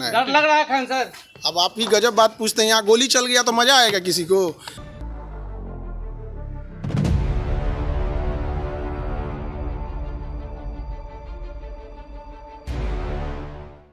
डर लग रहा है खान सर। अब आप ही गजब बात पूछते हैं, यहाँ गोली चल गया तो मजा आएगा किसी को?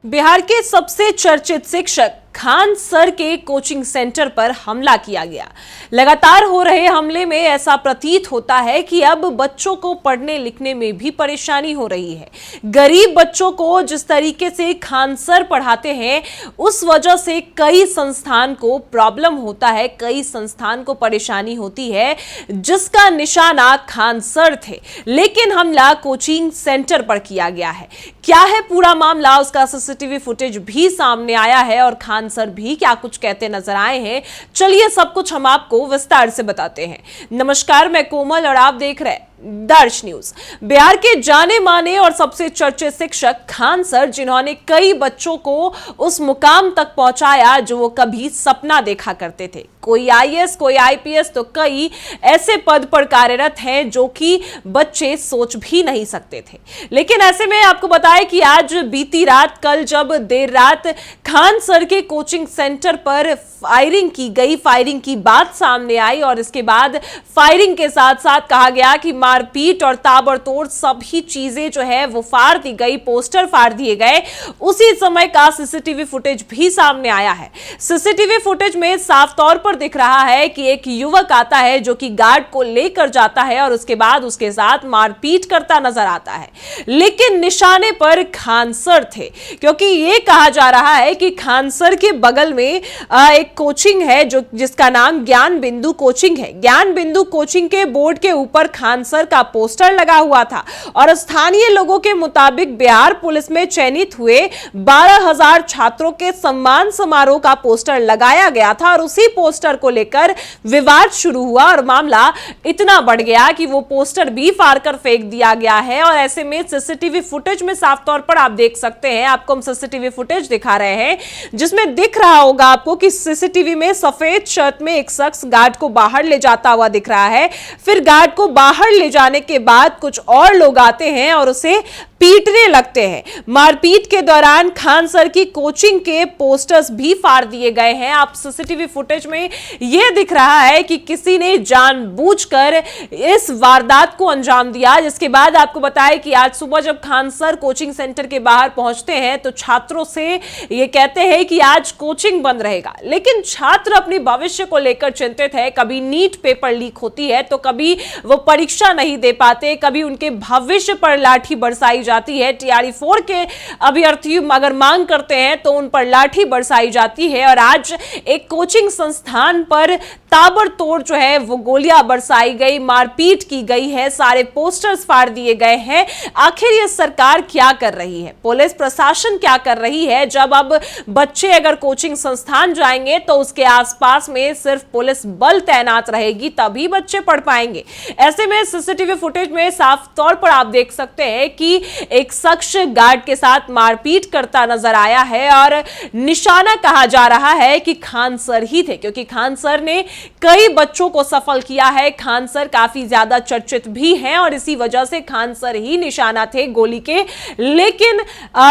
बिहार के सबसे चर्चित शिक्षक खान सर के कोचिंग सेंटर पर हमला किया गया। लगातार हो रहे हमले में ऐसा प्रतीत होता है कि अब बच्चों को पढ़ने लिखने में भी परेशानी हो रही है। गरीब बच्चों को जिस तरीके से खान सर पढ़ाते हैं, उस वजह से कई संस्थान को प्रॉब्लम होता है, कई संस्थान को परेशानी होती है, जिसका निशाना खान सर थे। लेकिन हमला कोचिंग सेंटर पर किया गया है। क्या है पूरा मामला, उसका सीसीटीवी फुटेज भी सामने आया है और खान सर भी क्या कुछ कहते नजर आए हैं। चलिए सब कुछ हम आपको विस्तार से बताते हैं। नमस्कार, मैं कोमल और आप देख रहे हैं दर्श न्यूज। बिहार के जाने माने और सबसे चर्चित शिक्षक खान सर, जिन्होंने कई बच्चों को उस मुकाम तक पहुंचाया जो वो कभी सपना देखा करते थे। कोई आईएएस, कोई आईपीएस, तो कई ऐसे पद पर कार्यरत हैं जो कि बच्चे सोच भी नहीं सकते थे। लेकिन ऐसे में आपको बताएं कि आज बीती रात, कल जब देर रात खान सर के कोचिंग सेंटर पर फायरिंग की गई, फायरिंग की बात सामने आई और इसके बाद फायरिंग के साथ साथ कहा गया कि मारपीट और ताबड़तोड़ सभी चीजें जो है वो फाड़ दी गई, पोस्टर फाड़ दिए गए। उसी समय का सीसीटीवी फुटेज भी सामने आया है। सीसीटीवी फुटेज में साफ तौर पर दिख रहा है कि एक युवक आता है जो कि गार्ड को लेकर जाता है और उसके बाद उसके साथ मारपीट करता नजर आता है। लेकिन निशाने पर खान सर थे, क्योंकि यह कहा जा रहा है कि खान सर के बगल में एक कोचिंग है जो जिसका नाम ज्ञान बिंदु कोचिंग है। ज्ञान बिंदु कोचिंग के बोर्ड के ऊपर खान सर का पोस्टर लगा हुआ था और स्थानीय लोगों के मुताबिक बिहार पुलिस में चयनित हुए 12,000 छात्रों के सम्मान समारोह का पोस्टर लगाया गया था और उसी पोस्टर को लेकर विवाद शुरू हुआ और मामला इतना बढ़ गया कि वो पोस्टर भी फाड़ कर फेंक दिया गया है। और ऐसे में सीसीटीवी फुटेज में साफ तौर पर आप देख सकते हैं, आपको हम सीसीटीवी फुटेज दिखा रहे हैं जिसमें दिख रहा होगा आपको कि सीसीटीवी में सफेद शर्ट में एक शख्स गार्ड को बाहर ले जाता हुआ दिख रहा है। फिर गार्ड को बाहर ले जाने के बाद कुछ और लोग आते हैं और उसे पीटने लगते हैं। मारपीट के दौरान खान सर की कोचिंग के पोस्टर्स भी फाड़ दिए गए हैं। आप सीसीटीवी फुटेज में यह दिख रहा है कि किसी ने जानबूझकर इस वारदात को अंजाम दिया। जिसके बाद आपको बताया कि आज सुबह जब खान सर कोचिंग सेंटर के बाहर पहुंचते हैं तो छात्रों से यह कहते हैं कि आज कोचिंग बंद रहेगा। लेकिन छात्र अपने भविष्य को लेकर चिंतित है। कभी नीट पेपर लीक होती है तो कभी वो परीक्षा नहीं दे पाते, कभी उनके भविष्य पर लाठी बरसाई जाती है। टीआरई 4 के अभ्यर्थी अगर मांग करते हैं तो उन पर लाठी बरसाई जाती है और आज एक कोचिंग संस्थान पर ताबड़तोड़ जो है वो गोलियां बरसाई गई, मारपीट की गई है, सारे पोस्टर्स फाड़ दिए गए हैं। आखिर ये सरकार क्या कर रही है, पुलिस प्रशासन क्या कर रही है? जब अब बच्चे अगर कोचिंग संस्थान जाएंगे तो उसके आसपास में सिर्फ पुलिस बल तैनात रहेगी, तभी बच्चे पढ़ पाएंगे। ऐसे में सीसीटीवी फुटेज में साफ तौर पर आप देख सकते हैं कि एक शख्स गार्ड के साथ मारपीट करता नजर आया है और निशाना कहा जा रहा है कि खान सर ही थे, क्योंकि खान सर ने कई बच्चों को सफल किया है। खान सर काफी ज्यादा चर्चित भी हैं और इसी वजह से खान सर ही निशाना थे गोली के। लेकिन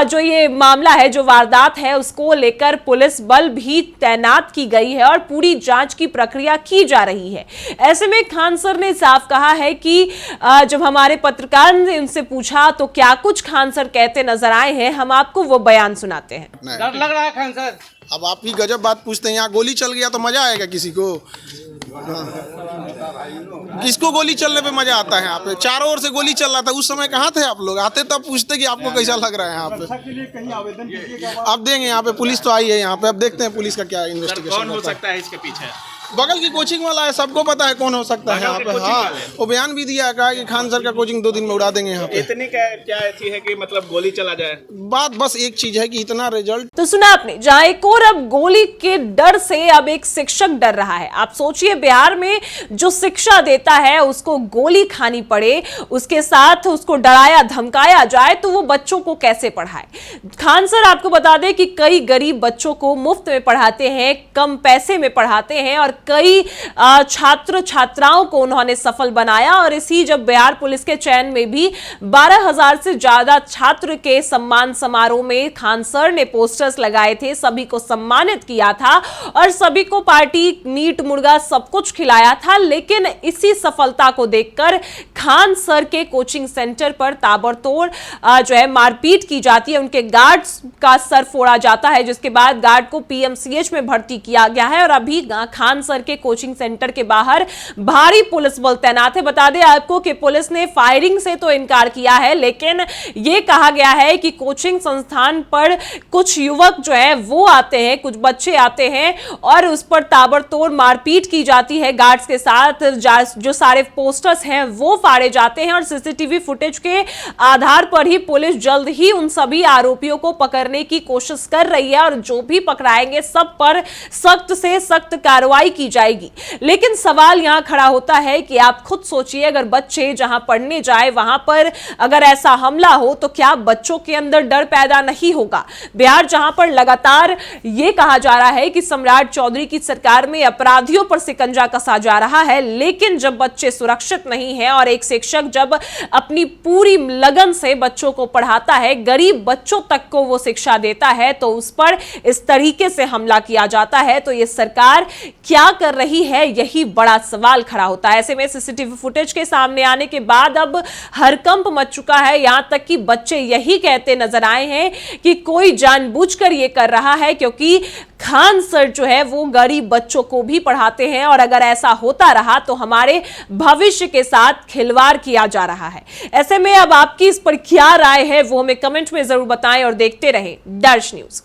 जो ये मामला है, जो वारदात है, उसको लेकर पुलिस बल भी तैनात की गई है और पूरी जांच की प्रक्रिया की जा रही है। ऐसे में खान सर ने साफ कहा है कि जब हमारे पत्रकार ने उनसे पूछा तो क्या कुछ खान सर कहते नजर आए हैं, हम आपको वो बयान सुनाते हैं। डर लग रहा है खान सर। अब आप ही गजब बात पूछते हैं, यहाँ गोली चल गया तो मजा आएगा किसी को? किसको गोली चलने पे मजा आता है? यहाँ पे चारों ओर से गोली चल रहा था, उस समय कहाँ थे आप लोग? आते तब पूछते कि आपको कैसा लग रहा है यहाँ पे। अब देंगे, यहाँ पे पुलिस तो आई है, यहाँ पे अब देखते हैं पुलिस का क्या इन्वेस्टिगेशन कौन हो सकता है इसके पीछे? बगल की कोचिंग वाला है, सबको पता है कौन हो सकता है यहाँ पे। हाँ, वो बयान भी दिया है, कहा कि खान सर का कोचिंग 2 दिन में उड़ा देंगे यहाँ पे। इतनी क्या ऐसी है कि मतलब गोली चला जाए? बात बस एक चीज है कि इतना रिजल्ट। तो सुना आपने, जहां एक और अब गोली के डर से अब एक शिक्षक डर रहा है। आप सोचिए, बिहार में जो शिक्षा देता है उसको गोली खानी पड़े, उसके साथ उसको डराया धमकाया जाए तो वो बच्चों को कैसे पढ़ाए? खान सर आपको बता दें कि कई गरीब बच्चों को मुफ्त में पढ़ाते हैं, कम पैसे में पढ़ाते हैं और कई छात्र छात्राओं को उन्होंने सफल बनाया। और इसी जब बिहार पुलिस के चयन में भी 12,000 से ज्यादा छात्र के सम्मान समारोह में खान सर ने पोस्टर्स लगाए थे, सभी को सम्मानित किया था और सभी को पार्टी मीट मुर्गा सब कुछ खिलाया था। लेकिन इसी सफलता को देखकर खान सर के कोचिंग सेंटर पर ताबड़तोड़ जो है मारपीट की जाती है, उनके गार्ड्स का सर फोड़ा जाता है, जिसके बाद गार्ड को पीएमसीएच में भर्ती किया गया है। और अभी खान सर के कोचिंग सेंटर के बाहर भारी पुलिस बल तैनात है। बता दें आपको कि पुलिस ने फायरिंग से तो इनकार किया है, लेकिन यह कहा गया है कि कोचिंग संस्थान पर कुछ युवक जो है वो आते हैं, कुछ बच्चे आते हैं और उस पर ताबड़तोड़ मारपीट की जाती है गार्ड्स के साथ। जो सारे पोस्टर्स हैं वो फाड़े जाते हैं और सीसीटीवी फुटेज के आधार पर ही पुलिस जल्द ही उन सभी आरोपियों को पकड़ने की कोशिश कर रही है और जो भी पकड़ाएंगे सब पर सख्त से सख्त कार्रवाई की जाएगी। लेकिन सवाल यहां खड़ा होता है कि आप खुद सोचिए, अगर बच्चे जहां पढ़ने जाए वहां पर अगर ऐसा हमला हो तो क्या बच्चों के अंदर डर पैदा नहीं होगा? बिहार जहां पर लगातार यह कहा जा रहा है कि सम्राट चौधरी की सरकार में अपराधियों पर शिकंजा कसा जा रहा है, लेकिन जब बच्चे सुरक्षित नहीं हैं और एक शिक्षक जब अपनी पूरी लगन से बच्चों को पढ़ाता है, गरीब बच्चों तक को वो शिक्षा देता है, तो उस पर इस तरीके से हमला किया जाता है, तो ये सरकार क्या कर रही है, यही बड़ा सवाल खड़ा होता है। ऐसे में सीसीटीवी फुटेज के सामने आने के बाद अब हरकंप मच चुका है। यहां तक कि बच्चे यही कहते नजर आए हैं कि कोई जानबूझकर ये कर रहा है, क्योंकि खान सर जो है वो गरीब बच्चों को भी पढ़ाते हैं और अगर ऐसा होता रहा तो हमारे भविष्य के साथ खिलवाड़ किया जा रहा है। ऐसे में अब आपकी इस पर क्या राय है वो हमें कमेंट में जरूर बताएं और देखते रहें दर्श न्यूज।